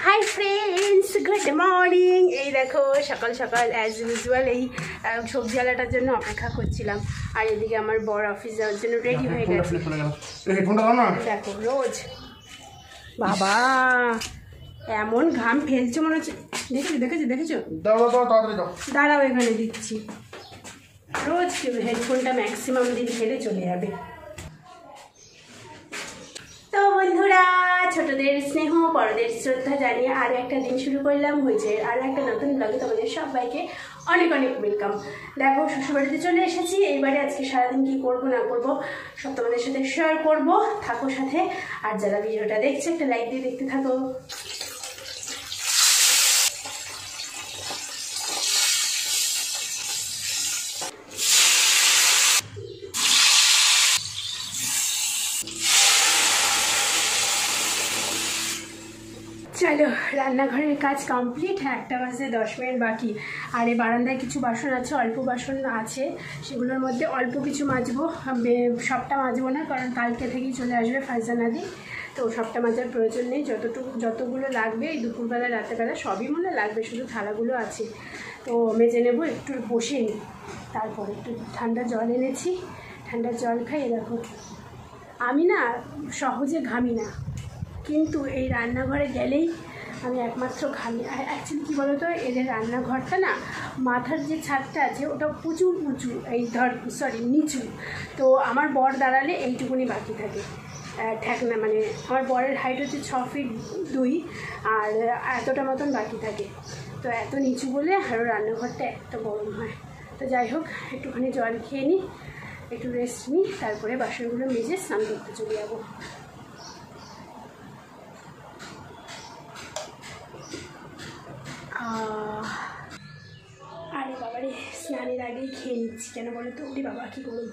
Hi friends, good morning. এই দেখো সকাল সকাল অ্যাজ ইউজুয়াল এই সবজিওয়ালাটার জন্য অপেক্ষা করছিলাম, আর এদিকে আমার বর অফিস যাওয়ার জন্য রেডি হয়ে গেছে। দেখো রোজ বাবা এমন ঘাম ফেলছে মনে হচ্ছে। দেখেছো দাঁড়াও এখানে দিচ্ছি। রোজ হেডফোনটা ম্যাক্সিমাম দিন ফেলে চলে যাবে। তো বন্ধুরা, ছোটদের স্নেহ বড়দের শ্রদ্ধা জানিয়ে আরও একটা দিন শুরু করলাম হয়েছে, আরও একটা নতুন ব্লগে তোমাদের সবাইকে অনেক অনেক ওয়েলকাম। দেখো শ্বশুরবাড়িতে চলে এসেছি। এইবারে আজকে সারাদিন কী করবো না করবো সব তোমাদের সাথে শেয়ার করবো, থাকো সাথে। আর যারা ভিডিওটা দেখছে একটা লাইক দিয়ে দেখতে থাকো। চলো, রান্নাঘরের কাজ কমপ্লিট। 1টা বাজে 10 মিনিট বাকি। আর এই বারান্দায় কিছু বাসন আছে, অল্প বাসন আছে, সেগুলোর মধ্যে অল্প কিছু মাজবো। সবটা মাজবো না, কারণ কালকে থেকেই চলে আসবে ফারজানাদি। তো সবটা মাজার প্রয়োজন নেই, যতগুলো লাগবে এই দুপুরবেলা রাতেরবেলা সবই মনে লাগবে, শুধু থালাগুলো আছে। তো মেজে নেবো, একটু বসে নিই। তারপরে একটু ঠান্ডা জল এনেছি, ঠান্ডা জল খাই। দেখো আমি না সহজে ঘামি না, কিন্তু এই রান্নাঘরে গেলেই আমি একমাত্র ঘামি। আর অ্যাকচুয়ালি কী বলো তো, এদের রান্নাঘরটা না মাথার যে ছাদটা আছে ওটা প্রচুর উঁচু, নিচু। তো আমার বর দাঁড়ালে এইটুকুনি বাকি থাকে ঠেকনা, মানে আমার বরের হাইট হচ্ছে 6 ফিট 2, আর এতটা মতন বাকি থাকে। তো এত নিচু বলে আরও রান্নাঘরটা এত গরম হয়। তো যাই হোক, একটুখানি জল খেয়ে নিই, একটু রেস্ট নিই, তারপরে বাসনগুলো মেজে স্নান করতে চলে যাবো। আরে বাবারে, স্নানের আগেই খেয়ে নিচ্ছি কেন বলো তো? ওরে বাবা কী করুন,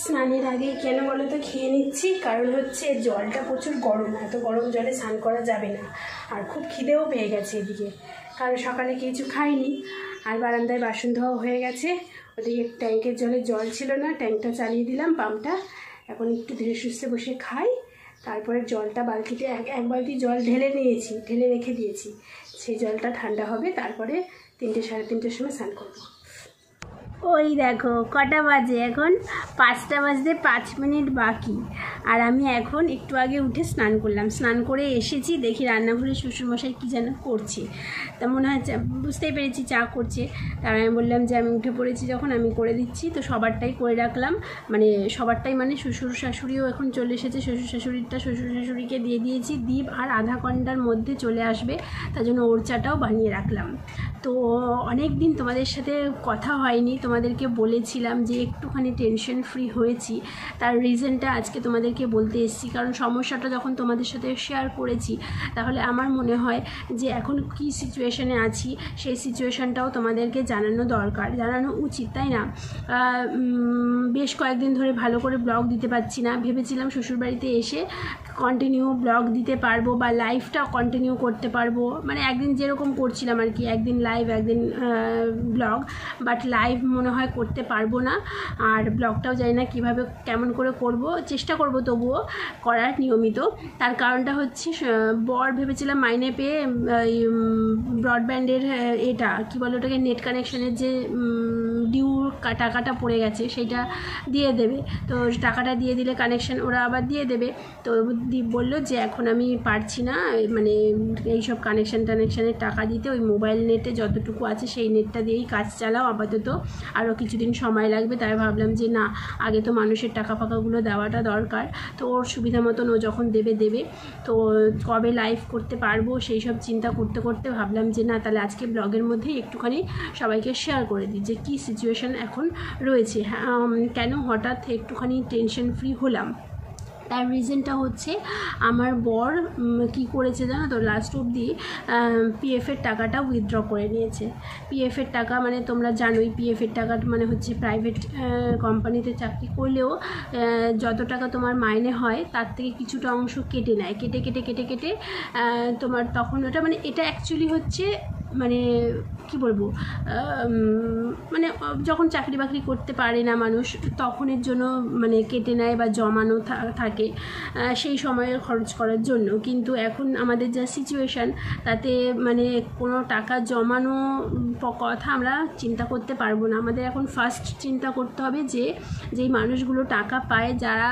স্নানের আগেই কেন বলো তো খেয়ে নিচ্ছি? কারণ হচ্ছে জলটা প্রচুর গরম, এত গরম জলে স্নান করা যাবে না। আর খুব খিদেও পেয়ে গেছে এদিকে, কারণ সকালে কিছু খাইনি। আর বারান্দায় বাসন ধোয়া হয়ে গেছে। ওদিকে ট্যাঙ্কের জলে জল ছিল না, ট্যাঙ্কটা চালিয়ে দিলাম, পাম্পটা। এখন একটু ধীরে সুস্থে বসে খাই। তারপরে জলটা বালতিতে এক বালতি জল ঢেলে রেখে দিয়েছি। সেই জলটা ঠান্ডা হবে, তারপরে 3টে সাড়ে 3টের সময় স্নান করবো। ওই দেখো কটা বাজে, এখন 5টা বাজতে 5 মিনিট বাকি। আর আমি এখন একটু আগে উঠে স্নান করলাম, স্নান করে এসেছি, দেখি রান্নাঘরে শ্বশুরমশাই কী যেন করছে। তা মনে হয় বুঝতেই পেরেছি চা করছে। তার আমি বললাম যে আমি উঠে পড়েছি যখন, আমি করে দিচ্ছি। তো সবারটাই করে রাখলাম, মানে শ্বশুর শাশুড়িও এখন চলে এসেছে। শ্বশুর শাশুড়িকে দিয়ে দিয়েছি। দ্বীপ আর আধা ঘন্টার মধ্যে চলে আসবে, তার জন্য ওর চাটাও বানিয়ে রাখলাম। তো অনেক দিন তোমাদের সাথে কথা হয়নি, তোমাদেরকে বলেছিলাম যে একটুখানি টেনশন ফ্রি হয়েছি। তার রিজনটা আজকে তোমাদেরকে বলতে এসেছি, কারণ সমস্যাটা যখন তোমাদের সাথে শেয়ার করেছি, তাহলে আমার মনে হয় যে এখন কী সিচুয়েশানে আছি সেই সিচুয়েশানটাও তোমাদেরকে জানানো উচিত, তাই না? বেশ কয়েকদিন ধরে ভালো করে ব্লগ দিতে পারছি না। ভেবেছিলাম শ্বশুরবাড়িতে এসে কন্টিনিউ ব্লগ দিতে পারবো, বা লাইভটা কন্টিনিউ করতে পারবো, মানে একদিন যেরকম করছিলাম আর কি, একদিন লাইভ একদিন ব্লগ। বাট লাইভ মনে হয় করতে পারবো না, আর ব্লগটাও জানি না কীভাবে কেমন করে করব, চেষ্টা করব তবুও করার নিয়মিত। তার কারণটা হচ্ছে বর ভেবেছিলাম মাইনে পেয়ে ব্রডব্যান্ডের এটা কী বলে ওটাকে, নেট কানেকশানের যে ডিউ টাকাটা পড়ে গেছে সেইটা দিয়ে দেবে। তো টাকাটা দিয়ে দিলে কানেকশান ওরা আবার দিয়ে দেবে। তো দীপ বললো যে এখন আমি পারছি না, মানে এইসব কানেকশানের টাকা দিতে, ওই মোবাইল নেটে যতটুকু আছে সেই নেটটা দিয়েই কাজ চালাও আপাতত, আরও কিছুদিন সময় লাগবে। তাই ভাবলাম যে না, আগে তো মানুষের টাকা ফাঁকাগুলো দেওয়াটা দরকার। তো ওর সুবিধা মতন ও যখন দেবে। তো কবে লাইভ করতে পারবো সেই সব চিন্তা করতে করতে ভাবলাম যে না, তাহলে আজকে ব্লগের মধ্যেই একটুখানি সবাইকে শেয়ার করে দিই যে কী সিচুয়েশান এখন রয়েছে। কেন হঠাৎ একটুখানি টেনশন ফ্রি হলাম, তার রিজনটা হচ্ছে আমার বর কি করেছে জানো তো, লাস্ট অবধি পিএফের টাকাটা উইথড্র করে নিয়েছে। পিএফের টাকা মানে তোমরা জানোই, পিএফের টাকাটা মানে হচ্ছে প্রাইভেট কোম্পানিতে চাকরি করলেও যত টাকা তোমার মাইনে হয় তার থেকে কিছুটা অংশ কেটে নেয়, কেটে তোমার তখন ওটা মানে এটা অ্যাকচুয়ালি হচ্ছে মানে কি বলবো, মানে যখন চাকরি বাকরি করতে পারে না মানুষ তখনের জন্য মানে কেটে নেয় বা জমানো থাকে সেই সময়ে খরচ করার জন্য। কিন্তু এখন আমাদের যা সিচুয়েশান তাতে মানে কোনো টাকা জমানো কথা আমরা চিন্তা করতে পারবো না। আমাদের এখন ফার্স্ট চিন্তা করতে হবে যে যেই মানুষগুলো টাকা পায়, যারা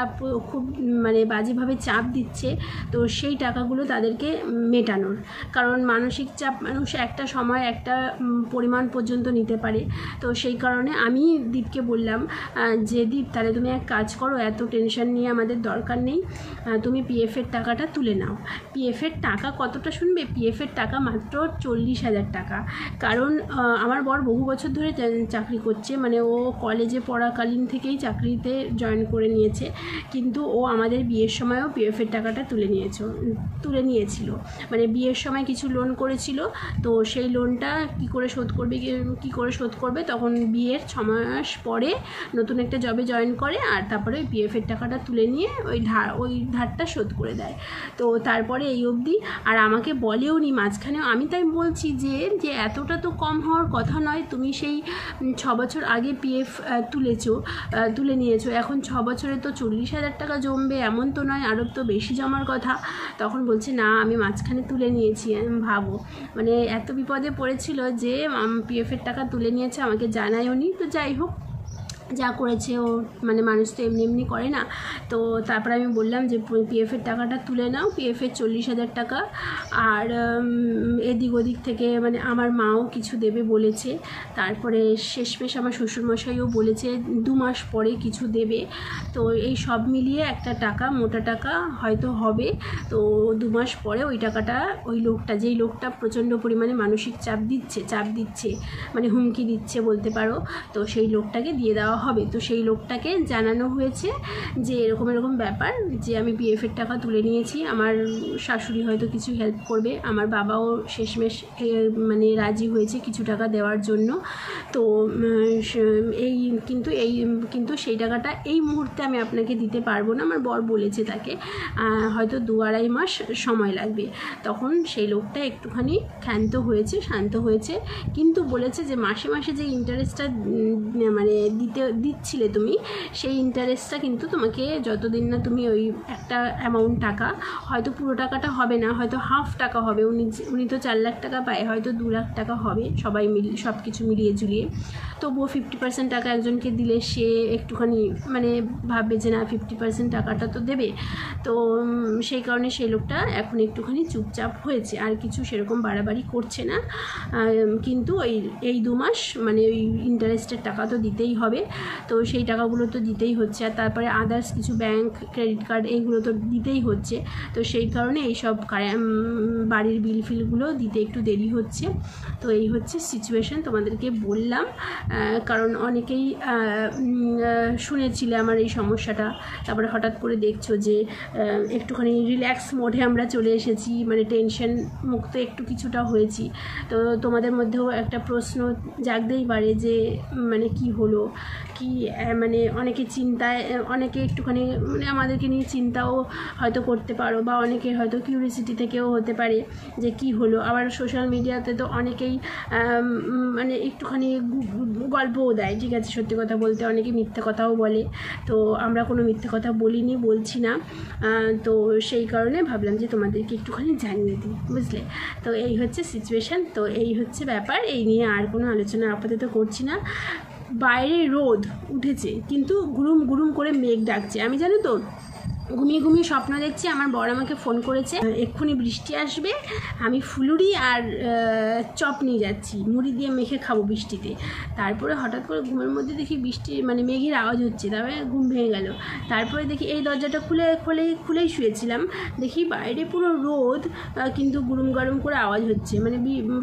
খুব মানে বাজেভাবে চাপ দিচ্ছে, তো সেই টাকাগুলো তাদেরকে মেটানোর। কারণ মানসিক চাপ মানুষ একটা সময় একটা পরিমাণ পর্যন্ত নিতে পারে। তো সেই কারণে আমি দীপকে বললাম যে দীপ, তাহলে তুমি এক কাজ করো, এত টেনশন নিয়ে আমাদের দরকার নেই, তুমি পিএফের টাকাটা তুলে নাও। পিএফের টাকা কতটা শুনবে? পিএফের টাকা মাত্র 40,000 টাকা। কারণ আমার বর বহু বছর ধরে চাকরি করছে, মানে ও কলেজে পড়াকালীন থেকেই চাকরিতে জয়েন করে নিয়েছে, কিন্তু ও আমাদের বিয়ের সময়ও পিএফের টাকাটা তুলে নিয়েছিল। মানে বিয়ের সময় কিছু লোন করেছিল, তো সেই লোনটা কি করে শোধ করবে তখন বিয়ের 6 মাস পরে নতুন একটা জবে জয়েন করে, আর তারপরে ওই পিএফের টাকাটা তুলে নিয়ে ওই ধারটা শোধ করে দেয়। তো তারপরে এই অবধি আর আমাকে বলেও নি মাঝখানেও। আমি তাই বলছি যে এতটা তো কম হওয়ার কথা নয়, তুমি সেই 6 বছর আগে পিএফ তুলে নিয়েছো, এখন 6 বছরে তো 40,000 টাকা জমবে এমন তো নয়, আরও তো বেশি জমার কথা। তখন বলছে না, আমি মাঝখানে তুলে নিয়েছি। ভাবো, মানে এত বিপদে পড়েছিল যে পিএফের টাকা তুলে নিয়েছে, আমাকে জানায়ও নি। তো যাই হোক, যা করেছে ও, মানে মানুষ তো এমনি করে না। তো তারপরে আমি বললাম যে পিএফের টাকাটা তুলে নাও, পিএফের 40,000 টাকা, আর এদিক ওদিক থেকে মানে আমার মাও কিছু দেবে বলেছে। তারপরে শেষমেশ আমার শ্বশুরমশাইও বলেছে 2 মাস পরে কিছু দেবে। তো এই সব মিলিয়ে একটা টাকা, মোটা টাকা হয়তো হবে। তো 2 মাস পরে ওই টাকাটা যেই লোকটা প্রচণ্ড পরিমাণে মানসিক চাপ দিচ্ছে মানে হুমকি দিচ্ছে বলতে পারো, তো সেই লোকটাকে দিয়ে দেওয়া হবে। তো সেই লোকটাকে জানানো হয়েছে যে এরকম ব্যাপার, যে আমি পিএফের টাকা তুলে নিয়েছি, আমার শাশুড়ি হয়তো কিছু হেল্প করবে, আমার বাবাও শেষমেশ মানে রাজি হয়েছে কিছু টাকা দেওয়ার জন্য। তো কিন্তু সেই টাকাটা এই মুহূর্তে আমি আপনাকে দিতে পারবো না, আমার বর বলেছে তাকে হয়তো 2-2.5 মাস সময় লাগবে। তখন সেই লোকটা একটুখানি শান্ত হয়েছে, কিন্তু বলেছে যে মাসে মাসে যে ইন্টারেস্টটা মানে দিচ্ছিলে তুমি, সেই ইন্টারেস্টটা কিন্তু তোমাকে যতদিন না তুমি ওই একটা অ্যামাউন্ট টাকা, হয়তো পুরো টাকাটা হবে না, হয়তো হাফ টাকা হবে, উনি তো 4 লাখ টাকা পায়, হয়তো 2 লাখ টাকা হবে সব কিছু মিলিয়ে ঝুলিয়ে। তবুও 50% টাকা একজনকে দিলে সে একটুখানি মানে ভাববে যে না 50% টাকাটা তো দেবে। তো সেই কারণে সেই লোকটা এখন একটুখানি চুপচাপ হয়েছে, আর কিছু সেরকম বাড়াবাড়ি করছে না। কিন্তু এই 2 মাস মানে ওই ইন্টারেস্টের টাকা তো দিতেই হবে, তো সেই টাকাগুলো তো দিতেই হচ্ছে। আর তারপরে আদার্স কিছু ব্যাংক, ক্রেডিট কার্ড, এইগুলো তো দিতেই হচ্ছে। তো সেই কারণে এইসব বাড়ির বিলফিলগুলো দিতে একটু দেরি হচ্ছে। তো এই হচ্ছে সিচুয়েশান, তোমাদেরকে বললাম। কারণ অনেকেই শুনেছিলে আমার এই সমস্যাটা, তারপরে হঠাৎ করে দেখছো যে একটুখানি রিল্যাক্স মোডে আমরা চলে এসেছি, মানে টেনশন মুক্ত একটু কিছুটা হয়েছি। তো তোমাদের মধ্যেও একটা প্রশ্ন জাগতেই পারে যে মানে কি হলো, কি মানে অনেকে চিন্তায়, অনেকে একটুখানি মানে আমাদেরকে নিয়ে চিন্তাও হয়তো করতে পারো, বা অনেকের হয়তো কিউরিয়াসিটি থেকেও হতে পারে যে কি হলো। আবার সোশ্যাল মিডিয়াতে তো অনেকেই মানে একটুখানি গল্পও দেয়, ঠিক আছে, সত্যি কথা বলতে অনেকে মিথ্যে কথাও বলে। তো আমরা কোনো মিথ্যে কথা বলছি না। তো সেই কারণে ভাবলাম যে তোমাদেরকে একটুখানি জানিয়ে দিই, বুঝলে। তো এই হচ্ছে সিচুয়েশান, তো এই হচ্ছে ব্যাপার। এই নিয়ে আর কোনো আলোচনা আপাতত করছি না। বাইরে রোদ উঠেছে, কিন্তু গুরুম গুরুম করে মেঘ ডাকছে। আমি জানো তো ঘুমিয়ে স্বপ্ন দেখছি, আমার বর আমাকে ফোন করেছে এক্ষুনি বৃষ্টি আসবে, আমি ফুলুরি আর চপ নিয়ে যাচ্ছি, মুড়ি দিয়ে মেখে খাবো বৃষ্টিতে। তারপরে হঠাৎ করে ঘুমের মধ্যে দেখি বৃষ্টি মানে মেঘের আওয়াজ হচ্ছে, তারপরে ঘুম ভেঙে গেল। তারপরে দেখি এই দরজাটা খুলেই শুয়েছিলাম, দেখি বাইরে পুরো রোদ, কিন্তু গুরুম গরম করে আওয়াজ হচ্ছে, মানে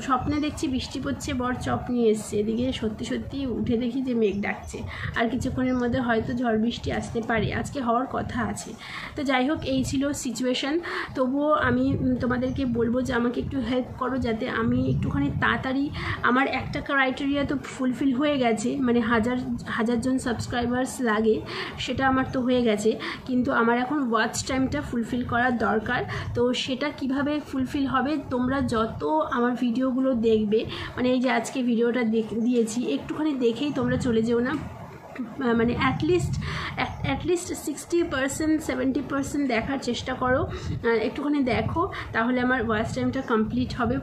স্বপ্নে দেখছি বৃষ্টি পড়ছে, বর চপ নিয়ে এসছে। এদিকে সত্যি উঠে দেখি যে মেঘ ডাকছে, আর কিছুক্ষণের মধ্যে হয়তো ঝড় বৃষ্টি আসতে পারে, আজকে হওয়ার কথা আছে। তো যাই হোক, এই ছিল সিচুয়েশান। তবুও আমি তোমাদেরকে বলবো যে আমাকে একটু হেল্প করো, যাতে আমি একটুখানি তাড়াতাড়ি, আমার একটা ক্রাইটেরিয়া তো ফুলফিল হয়ে গেছে, মানে হাজার জন সাবস্ক্রাইবার্স লাগে, সেটা আমার তো হয়ে গেছে, কিন্তু আমার এখন ওয়াচ টাইমটা ফুলফিল করার দরকার। তো সেটা কিভাবে ফুলফিল হবে, তোমরা যত আমার ভিডিওগুলো দেখবে, মানে এই যে আজকে ভিডিওটা দিয়েছি, একটুখানি দেখেই তোমরা চলে যেও না, মানে অ্যাটলিস্ট 60% 70% দেখার চেষ্টা করো, একটুখানি দেখো, তাহলে আমার ওয়াচ টাইমটা কমপ্লিট হবে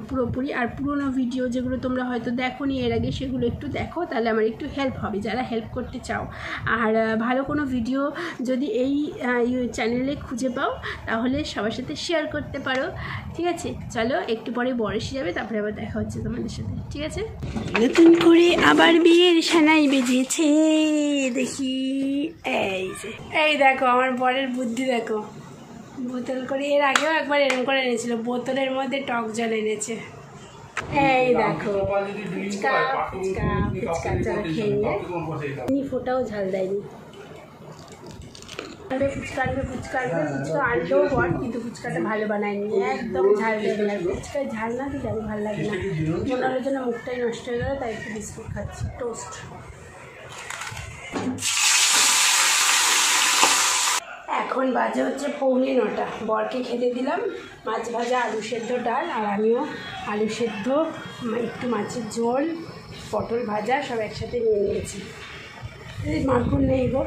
পুরোপুরি। আর পুরোনো ভিডিও যেগুলো তোমরা হয়তো দেখোনি এর আগে, সেগুলো একটু দেখো, তাহলে আমার একটু হেল্প হবে, যারা হেল্প করতে চাও। আর ভালো কোনো ভিডিও যদি এই চ্যানেলে খুঁজে পাও, তাহলে সবার সাথে শেয়ার করতে পারো, ঠিক আছে? চলো, একটু পরে বর এসে যাবে, তারপরে আবার দেখা হচ্ছে তোমাদের সাথে, ঠিক আছে? নতুন করে আবার বিয়ের সানাই বেজেছে, দেখি। এই দেখো আমার বরের বুদ্ধি দেখো, বোতল করে, এর আগেও একবার এরকম করে এনেছিল, বোতলের মধ্যে টক জল এনেছে। এই দেখো ফুচকা, চলো খেয়ে নিয়ে, ফোটাও ঝাল দেয়নি। ফুচকা আনলেও বট, কিন্তু ফুচকাটা ভালো বানায়নি, একদম ঝাল দেবে না। ফুচকায় ঝাল না দিলে আমি ভালো লাগে না, মনে হলো যেন মুখটাই নষ্ট হয়ে গেলো, তাই একটু বিস্কুট খাচ্ছি, টোস্ট। এখন বাজে হচ্ছে 8:45, বরকে খেতে দিলাম মাছ ভাজা, আলু সেদ্ধ, ডাল, আর আমিও আলু সেদ্ধ, একটু মাছের ঝোল, পটল ভাজা সব একসাথে নিয়ে নিয়েছি। মাখন নেই গো।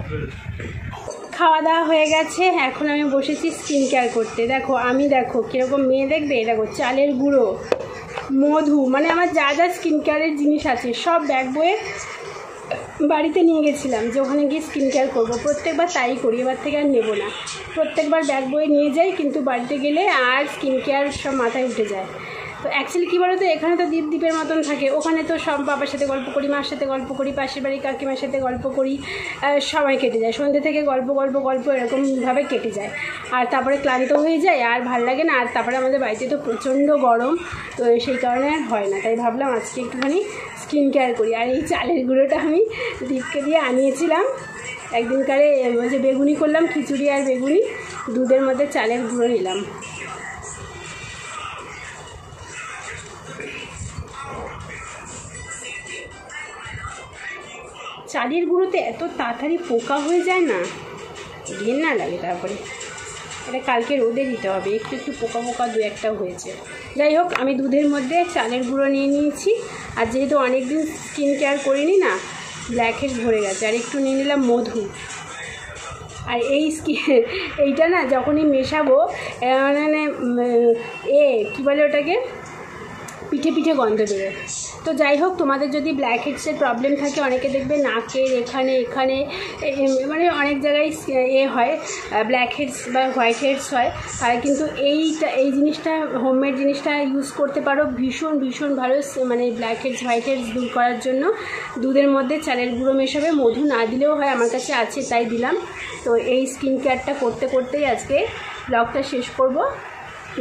খাওয়া দাওয়া হয়ে গেছে, এখন আমি বসেছি স্কিন কেয়ার করতে। দেখো আমি, দেখো কীরকম মেয়ে দেখবে, দেখো চালের গুঁড়ো, মধু, মানে আমার যা যা স্কিন কেয়ারের জিনিস আছে সব ব্যাগ বয়ে বাড়িতে নিয়ে গেছিলাম, যে ওখানে গিয়ে স্কিন কেয়ার করবো। প্রত্যেকবার তাই করি, এবার থেকে আর নেবো না, প্রত্যেকবার ব্যাগ বয়ে নিয়ে যাই, কিন্তু বাড়িতে গেলে আর স্কিন কেয়ার সব মাথায় উঠে যায়। তো অ্যাকচুয়ালি কী বলো তো, এখানে তো দ্বীপের মতন থাকে, ওখানে তো সব বাবার সাথে গল্প করি, মার সাথে গল্প করি, পাশের বাড়ির কাকিমার সাথে গল্প করি, সময় কেটে যায়, সন্ধ্যে থেকে গল্প এরকমভাবে কেটে যায়। আর তারপরে ক্লান্ত হয়ে যায়, আর ভাল লাগে না। আর তারপরে আমাদের বাড়িতে তো প্রচণ্ড গরম, তো সেই কারণে আর হয় না, তাই ভাবলাম আজকে একটুখানি স্কিন কেয়ার করি। আর এই চালের গুঁড়োটা আমি দীপকে দিয়ে আনিয়েছিলাম একদিনকারে, যে বেগুনি করলাম, খিচুড়ি আর বেগুনি, দুধের মধ্যে চালের গুঁড়ো নিলাম। চালের গুঁড়োতে এত তাড়াতাড়ি পোকা হয়ে যায় না, ঘেন্না লাগে। তারপরে এটা কালকে রোদে দিতে হবে, একটু পোকা দু একটাও হয়েছে। যাই হোক, আমি দুধের মধ্যে চালের গুঁড়ো নিয়ে নিয়েছি, আর যেহেতু অনেক দিন স্কিন কেয়ার করিনি না, ব্ল্যাক হেডস ভরে গেছে, আর একটু নিয়ে নিলাম মধু। আর এইটা না যখনই মেশাবো, মানে কী বলে ওটাকে, পিঠে গন্ধ বেরোয়। তো যাই হোক, তোমাদের যদি ব্ল্যাক হেডসের প্রবলেম থাকে, অনেকে দেখবে নাকের এখানে মানে অনেক জায়গায় হয় ব্ল্যাক হেডস বা হোয়াইট হেডস হয়, তারা কিন্তু এই জিনিসটা, হোমমেড জিনিসটা ইউজ করতে পারো, ভীষণ ভালো, মানে ব্ল্যাক হেডস হোয়াইট হেডস দূর করার জন্য। দুধের মধ্যে চালের গুঁড়ো মেশাবে, মধু না দিলেও হয়, আমার কাছে আছে তাই দিলাম। তো এই স্কিন কেয়ারটা করতেই আজকে ব্লগটা শেষ করব।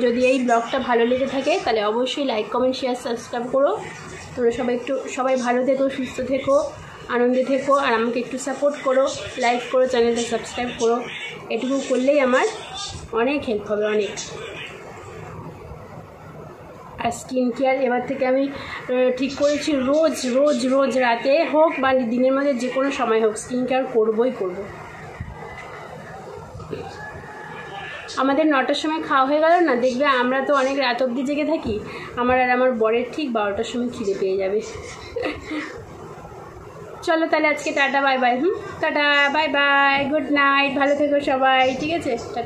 যদি এই ব্লগটা ভালো লেগে থাকে, তাহলে অবশ্যই লাইক, কমেন্ট, শেয়ার, সাবস্ক্রাইব করো। তোমরা সবাই ভালো থেকো, সুস্থ থেকো, আনন্দে থেকো, আর আমাকে একটু সাপোর্ট করো, লাইক করো, চ্যানেলটা সাবস্ক্রাইব করো। এটুকু করলেই আমার অনেক হেল্প হবে, অনেক। আর স্কিন কেয়ার এবার থেকে আমি ঠিক করেছি, রোজ রাতে হোক বা দিনের মধ্যে যে কোনো সময় হোক, স্কিন কেয়ার করবই। আমাদের 9টার সময় খাওয়া হয়ে গেল না, দেখবে আমরা তো অনেক রাত অবধি জেগে থাকি, আমার বরের ঠিক 12টার সময় খিদে পেয়ে যাবে। চলো তাহলে আজকে tata bye bye. Tata bye bye, good night, ভালো থেকো সবাই, ঠিক আছে, টাটা।